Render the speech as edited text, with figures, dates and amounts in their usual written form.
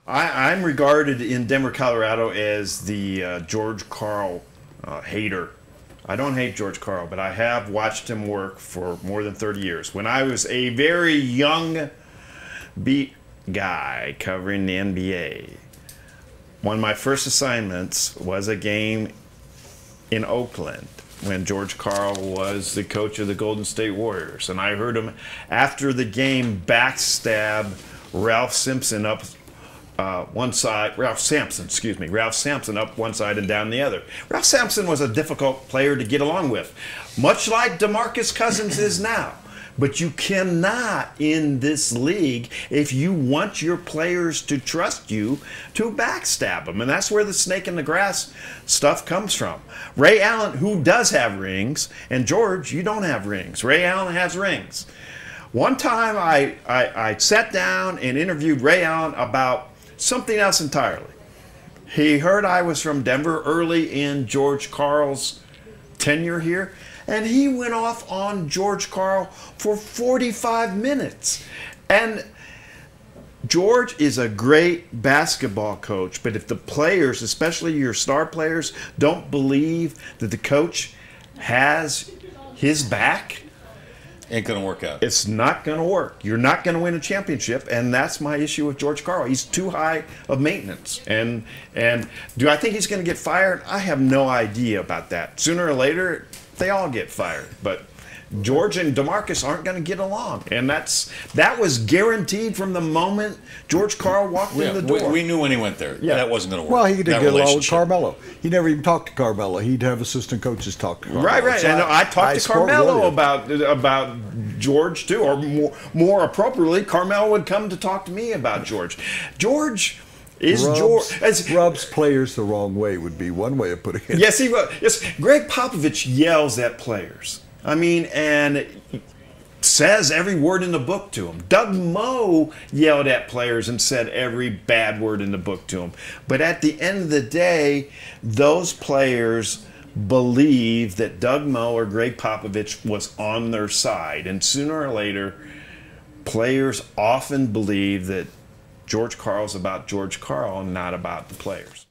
I'm regarded in Denver, Colorado as the George Karl hater. I don't hate George Karl, but I have watched him work for more than 30 years. When I was a very young beat guy covering the NBA, one of my first assignments was a game in Oakland when George Karl was the coach of the Golden State Warriors. And I heard him, after the game, backstab Ralph Sampson up one side, Ralph Sampson up one side and down the other. Ralph Sampson was a difficult player to get along with, much like DeMarcus Cousins is now. But you cannot, in this league, if you want your players to trust you, to backstab them. And that's where the snake in the grass stuff comes from. Ray Allen, who does have rings, and George, you don't have rings. Ray Allen has rings. One time I sat down and interviewed Ray Allen about something else entirely. He heard I was from Denver early in George Karl's tenure here, and he went off on George Karl for 45 minutes. And George is a great basketball coach, but if the players, especially your star players, don't believe that the coach has his back, ain't gonna work out. It's not gonna work. You're not gonna win a championship, and that's my issue with George Karl. He's too high of maintenance. And do I think he's gonna get fired? I have no idea about that. Sooner or later, they all get fired. But George and DeMarcus aren't going to get along, and that was guaranteed from the moment George Karl walked in the door. We knew when he went there that wasn't going to work. Well, he did get along with Carmelo. He never even talked to Carmelo. He'd have assistant coaches talk to Carmelo. Right. So and I talked to Carmelo about George too, or more appropriately, Carmelo would come to talk to me about George. George rubs players the wrong way would be one way of putting it. Yes, he was. Yes, Greg Popovich yells at players. I mean, and says every word in the book to him. Doug Moe yelled at players and said every bad word in the book to him. But at the end of the day, those players believe that Doug Moe or Greg Popovich was on their side. And sooner or later, players often believe that George Karl's about George Karl and not about the players.